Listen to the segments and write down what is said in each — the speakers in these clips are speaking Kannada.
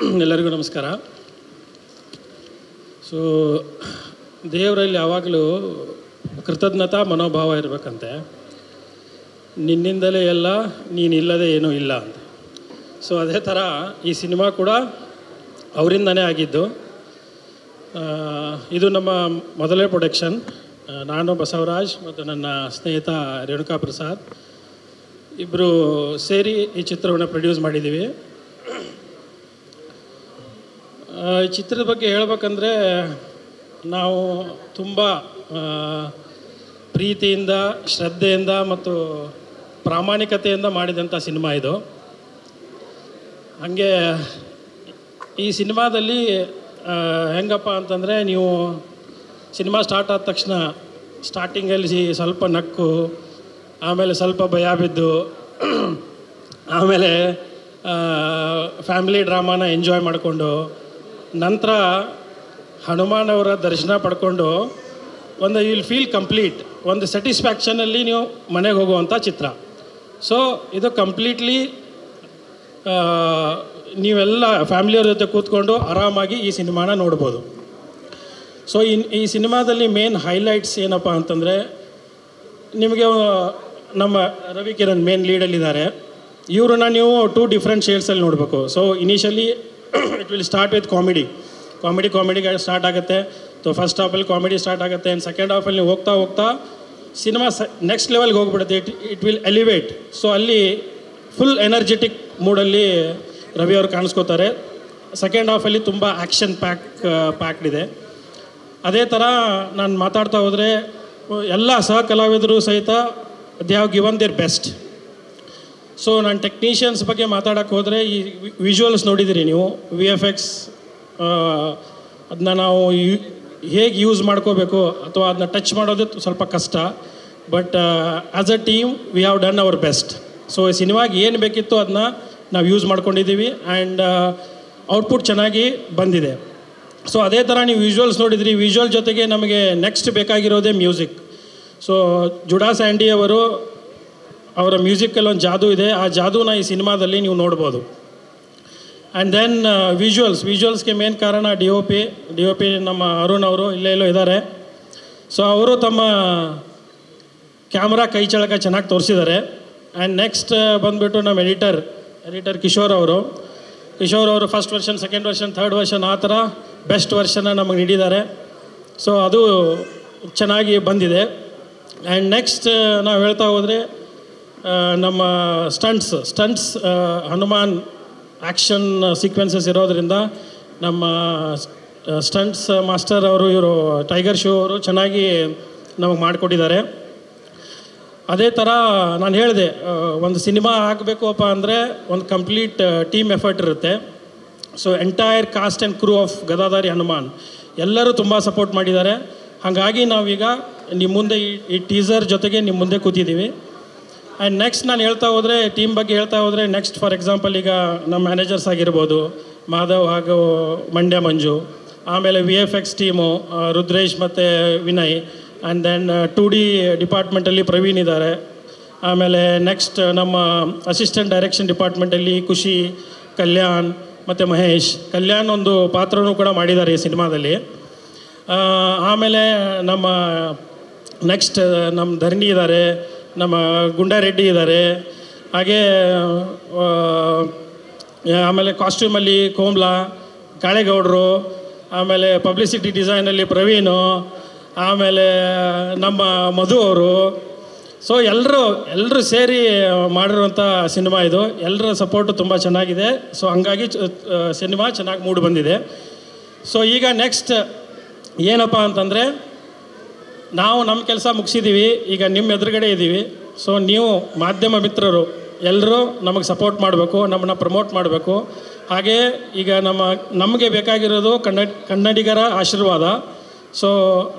ಎಲ್ಲರಿಗೂ ನಮಸ್ಕಾರ. ಸೊ ದೇವರಲ್ಲಿ ಯಾವಾಗಲೂ ಕೃತಜ್ಞತಾ ಮನೋಭಾವ ಇರಬೇಕಂತೆ. ನಿನ್ನಿಂದಲೇ ಎಲ್ಲ, ನೀನಿಲ್ಲದೆ ಏನೂ ಇಲ್ಲ ಅಂತ. ಸೊ ಅದೇ ಥರ ಈ ಸಿನಿಮಾ ಕೂಡ ಅವರಿಂದನೇ ಆಗಿದ್ದು. ಇದು ನಮ್ಮ ಮೊದಲನೇ ಪ್ರೊಡಕ್ಷನ್. ನಾನು ಬಸವರಾಜ್ ಮತ್ತು ನನ್ನ ಸ್ನೇಹಿತ ರೇಣುಕಾ ಪ್ರಸಾದ್ ಇಬ್ಬರು ಸೇರಿ ಈ ಚಿತ್ರವನ್ನು ಪ್ರೊಡ್ಯೂಸ್ ಮಾಡಿದ್ದೀವಿ. ಈ ಚಿತ್ರದ ಬಗ್ಗೆ ಹೇಳಬೇಕಂದ್ರೆ, ನಾವು ತುಂಬ ಪ್ರೀತಿಯಿಂದ, ಶ್ರದ್ಧೆಯಿಂದ ಮತ್ತು ಪ್ರಾಮಾಣಿಕತೆಯಿಂದ ಮಾಡಿದಂಥ ಸಿನಿಮಾ ಇದು. ಹಾಗೆ ಈ ಸಿನಿಮಾದಲ್ಲಿ ಹೆಂಗಪ್ಪ ಅಂತಂದರೆ, ನೀವು ಸಿನಿಮಾ ಸ್ಟಾರ್ಟ್ ಆದ ತಕ್ಷಣ ಸ್ಟಾರ್ಟಿಂಗಲ್ಲಿ ಸ್ವಲ್ಪ ನಕ್ಕು, ಆಮೇಲೆ ಸ್ವಲ್ಪ ಭಯ ಬಿದ್ದು, ಆಮೇಲೆ ಫ್ಯಾಮಿಲಿ ಡ್ರಾಮಾನ ಎಂಜಾಯ್ ಮಾಡಿಕೊಂಡು, ನಂತರ ಹನುಮಾನ್ ಅವರ ದರ್ಶನ ಪಡ್ಕೊಂಡು ಒಂದು ಯು ವಿಲ್ ಫೀಲ್ ಕಂಪ್ಲೀಟ್, ಒಂದು ಸ್ಯಾಟಿಸ್ಫ್ಯಾಕ್ಷನಲ್ಲಿ ನೀವು ಮನೆಗೆ ಹೋಗುವಂಥ ಚಿತ್ರ. ಸೊ ಇದು ಕಂಪ್ಲೀಟ್ಲಿ ನೀವೆಲ್ಲ ಫ್ಯಾಮಿಲಿಯವ್ರ ಜೊತೆ ಕೂತ್ಕೊಂಡು ಆರಾಮಾಗಿ ಈ ಸಿನಿಮಾನ ನೋಡ್ಬೋದು. ಸೊ ಈ ಸಿನಿಮಾದಲ್ಲಿ ಮೇನ್ ಹೈಲೈಟ್ಸ್ ಏನಪ್ಪ ಅಂತಂದರೆ, ನಿಮಗೆ ನಮ್ಮ ರವಿ ಕಿರಣ್ ಮೇನ್ ಲೀಡಲ್ಲಿದ್ದಾರೆ. ಇವ್ರನ್ನ ನೀವು 2 ಡಿಫ್ರೆಂಟ್ ಶೇಡ್ಸಲ್ಲಿ ನೋಡಬೇಕು. So initially it will start with comedy start ಆಗುತ್ತೆ. ಸೊ ಫಸ್ಟ್ ಹಾಫಲ್ಲಿ ಕಾಮಿಡಿ ಸ್ಟಾರ್ಟ್ ಆಗುತ್ತೆ. ಆ್ಯಂಡ್ ಸೆಕೆಂಡ್ ಹಾಫಲ್ಲಿ ನೀವು ಹೋಗ್ತಾ ಸಿನಿಮಾ ನೆಕ್ಸ್ಟ್ ಲೆವೆಲ್ಗೆ ಹೋಗ್ಬಿಡುತ್ತೆ. It will elevate. ಸೊ ಅಲ್ಲಿ ಫುಲ್ ಎನರ್ಜೆಟಿಕ್ ಮೂಡಲ್ಲಿ ರವಿ ಅವರು ಕಾಣಿಸ್ಕೋತಾರೆ. ಸೆಕೆಂಡ್ ಹಾಫಲ್ಲಿ ತುಂಬ ಆ್ಯಕ್ಷನ್ ಪ್ಯಾಕ್ಡ್ ಇದೆ. ಅದೇ ಥರ ನಾನು ಮಾತಾಡ್ತಾ ಹೋದರೆ, ಎಲ್ಲ ಸಹ ಕಲಾವಿದರು ಸಹಿತ they have given there best. So ನಾನು ಟೆಕ್ನಿಷಿಯನ್ಸ್ ಬಗ್ಗೆ ಮಾತಾಡೋಕ್ಕೆ ಹೋದರೆ, ಈ ವಿಜುವಲ್ಸ್ ನೋಡಿದ್ದೀರಿ ನೀವು, VFX ಅದನ್ನ ನಾವು ಹೇಗೆ ಯೂಸ್ ಮಾಡ್ಕೋಬೇಕು ಅಥವಾ ಅದನ್ನ ಟಚ್ ಮಾಡೋದು ಸ್ವಲ್ಪ ಕಷ್ಟ. But as a team we have done hour best. So ಈ ಸಿನಿಮಾಗೆ ಏನು ಬೇಕಿತ್ತು ಅದನ್ನ ನಾವು ಯೂಸ್ ಮಾಡ್ಕೊಂಡಿದ್ದೀವಿ. ಆ್ಯಂಡ್ ಔಟ್ಪುಟ್ ಚೆನ್ನಾಗಿ ಬಂದಿದೆ. ಸೊ ಅದೇ ಥರ ನೀವು ವಿಜುವಲ್ಸ್ ನೋಡಿದ್ರಿ. ವಿಜುವಲ್ ಜೊತೆಗೆ ನಮಗೆ ನೆಕ್ಸ್ಟ್ ಬೇಕಾಗಿರೋದೇ ಮ್ಯೂಸಿಕ್. ಸೊ ಜುಡಾ ಸ್ಯಾಂಡಿ ಅವರ ಮ್ಯೂಸಿಕಲ್ಲಿ ಒಂದು ಜಾದೂ ಇದೆ. ಆ ಜಾದೂನ ಈ ಸಿನಿಮಾದಲ್ಲಿ ನೀವು ನೋಡ್ಬೋದು. ಆ್ಯಂಡ್ ದೆನ್ ವಿಜುವಲ್ಸ್ಗೆ ಮೇನ್ ಕಾರಣ DOP ನಮ್ಮ ಅರುಣ್ ಅವರು ಇಲ್ಲೇ ಇದ್ದಾರೆ. ಸೊ ಅವರು ತಮ್ಮ ಕ್ಯಾಮ್ರಾ ಕೈ ಚಳಕ ಚೆನ್ನಾಗಿ ತೋರಿಸಿದ್ದಾರೆ. ಆ್ಯಂಡ್ ನೆಕ್ಸ್ಟ್ ಬಂದುಬಿಟ್ಟು ನಮ್ಮ ಎಡಿಟರ್ ಕಿಶೋರ್ ಅವರು first version, second version, third version, ಆ ಥರ ಬೆಸ್ಟ್ ವರ್ಷನ್ನ ನಮಗೆ ನೀಡಿದ್ದಾರೆ. ಸೊ ಅದು ಚೆನ್ನಾಗಿ ಬಂದಿದೆ. ಆ್ಯಂಡ್ ನೆಕ್ಸ್ಟ್ ನಾವು ಹೇಳ್ತಾ ಹೋದರೆ, ನಮ್ಮ ಸ್ಟಂಟ್ಸ್ ಹನುಮಾನ್ ಆ್ಯಕ್ಷನ್ ಸೀಕ್ವೆನ್ಸಸ್ ಇರೋದರಿಂದ ನಮ್ಮ ಸ್ಟಂಟ್ಸ್ ಮಾಸ್ಟರ್ ಇವರು ಟೈಗರ್ ಶೋ ಅವರು ಚೆನ್ನಾಗಿ ನಮಗೆ ಮಾಡಿಕೊಟ್ಟಿದ್ದಾರೆ. ಅದೇ ಥರ ನಾನು ಹೇಳಿದೆ, ಒಂದು ಸಿನಿಮಾ ಆಗಬೇಕು ಅಪ್ಪ ಅಂದರೆ ಒಂದು ಕಂಪ್ಲೀಟ್ ಟೀಮ್ ಎಫರ್ಟ್ ಇರುತ್ತೆ. So entire cast and crew of Gadadhari Hanuman ಎಲ್ಲರೂ ತುಂಬ ಸಪೋರ್ಟ್ ಮಾಡಿದ್ದಾರೆ. ಹಾಗಾಗಿ ನಾವೀಗ ನಿಮ್ಮ ಮುಂದೆ ಈ ಟೀಸರ್ ಜೊತೆಗೆ ನಿಮ್ಮ ಮುಂದೆ ಕೂತಿದ್ದೀವಿ. ಆ್ಯಂಡ್ ನೆಕ್ಸ್ಟ್ ನಾನು ಟೀಮ್ ಬಗ್ಗೆ ಹೇಳ್ತಾ ಹೋದರೆ, ನೆಕ್ಸ್ಟ್ ಫಾರ್ ಎಕ್ಸಾಂಪಲ್ ಈಗ ನಮ್ಮ ಮ್ಯಾನೇಜರ್ಸ್ ಆಗಿರ್ಬೋದು, ಮಾಧವ್ ಹಾಗೂ ಮಂಡ್ಯ ಮಂಜು, ಆಮೇಲೆ VFX ಟೀಮು ರುದ್ರೇಶ್ ಮತ್ತು ವಿನಯ್, ಆ್ಯಂಡ್ ದೆನ್ 2D ಡಿಪಾರ್ಟ್ಮೆಂಟಲ್ಲಿ ಪ್ರವೀಣ್ ಇದ್ದಾರೆ. ಆಮೇಲೆ ನೆಕ್ಸ್ಟ್ ನಮ್ಮ ಅಸಿಸ್ಟೆಂಟ್ ಡೈರೆಕ್ಷನ್ ಡಿಪಾರ್ಟ್ಮೆಂಟಲ್ಲಿ ಖುಷಿ, ಕಲ್ಯಾಣ್ ಮತ್ತು ಮಹೇಶ್. ಕಲ್ಯಾಣ್ ಒಂದು ಪಾತ್ರನೂ ಕೂಡ ಮಾಡಿದ್ದಾರೆ ಈ ಸಿನಿಮಾದಲ್ಲಿ. ಆಮೇಲೆ ನಮ್ಮ ನೆಕ್ಸ್ಟ್ ನಮ್ಮ ಧರಣಿ ಇದ್ದಾರೆ, ನಮ್ಮ ಗುಂಡಾರೆಡ್ಡಿ ಇದ್ದಾರೆ. ಹಾಗೇ ಆಮೇಲೆ ಕಾಸ್ಟ್ಯೂಮಲ್ಲಿ ಕೋಮ್ಲಾ, ಕಾಳೇಗೌಡರು, ಆಮೇಲೆ ಪಬ್ಲಿಸಿಟಿ ಡಿಸೈನಲ್ಲಿ ಪ್ರವೀಣು, ಆಮೇಲೆ ನಮ್ಮ ಮಧು ಅವರು. ಸೊ ಎಲ್ಲರೂ ಸೇರಿ ಮಾಡಿರುವಂಥ ಸಿನಿಮಾ ಇದು. ಎಲ್ಲರ ಸಪೋರ್ಟು ತುಂಬ ಚೆನ್ನಾಗಿದೆ. ಸೊ ಹಂಗಾಗಿ ಸಿನಿಮಾ ಚೆನ್ನಾಗಿ ಮೂಡಿ ಬಂದಿದೆ. ಸೊ ಈಗ ನೆಕ್ಸ್ಟ್ ಏನಪ್ಪ ಅಂತಂದರೆ, ನಾವು ನಮ್ಮ ಕೆಲಸ ಮುಗಿಸಿದ್ದೀವಿ, ಈಗ ನಿಮ್ಮ ಎದುರುಗಡೆ ಇದ್ದೀವಿ. ಸೊ ನೀವು ಮಾಧ್ಯಮ ಮಿತ್ರರು ಎಲ್ಲರೂ ನಮಗೆ ಸಪೋರ್ಟ್ ಮಾಡಬೇಕು, ನಮ್ಮನ್ನು ಪ್ರಮೋಟ್ ಮಾಡಬೇಕು. ಹಾಗೇ ಈಗ ನಮಗೆ ಬೇಕಾಗಿರೋದು ಕನ್ನಡಿಗರ ಆಶೀರ್ವಾದ. ಸೊ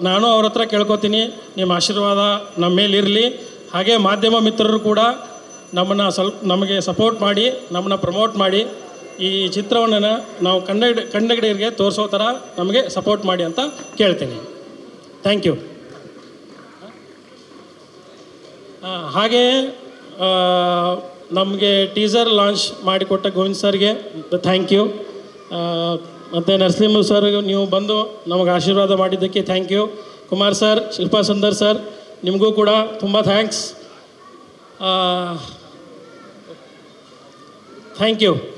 ನಾನು ಅವ್ರ ಹತ್ರ ಕೇಳ್ಕೊತೀನಿ, ನಿಮ್ಮ ಆಶೀರ್ವಾದ ನಮ್ಮ ಮೇಲಿರಲಿ. ಹಾಗೆ ಮಾಧ್ಯಮ ಮಿತ್ರರು ಕೂಡ ನಮಗೆ ಸಪೋರ್ಟ್ ಮಾಡಿ, ನಮ್ಮನ್ನು ಪ್ರಮೋಟ್ ಮಾಡಿ, ಈ ಚಿತ್ರವನ್ನು ನಾವು ಕನ್ನಡಿಗರಿಗೆ ತೋರಿಸೋ ಥರ ನಮಗೆ ಸಪೋರ್ಟ್ ಮಾಡಿ ಅಂತ ಕೇಳ್ತೀನಿ. Thank you. ಹಾಗೆಯೇ ನಮಗೆ ಟೀಸರ್ ಲಾಂಚ್ ಮಾಡಿಕೊಟ್ಟ ಗೋವಿಂದ್ ಸರ್ಗೆ ಥ್ಯಾಂಕ್ ಯು. ಮತ್ತು ನರಸಿಂಹ ಸರ್ ನೀವು ಬಂದು ನಮಗೆ ಆಶೀರ್ವಾದ ಮಾಡಿದ್ದಕ್ಕೆ thank you. Kumar sir, Shilpa Sundar sir, ನಿಮಗೂ ಕೂಡ ತುಂಬ ಥ್ಯಾಂಕ್ಸ್. Thank you.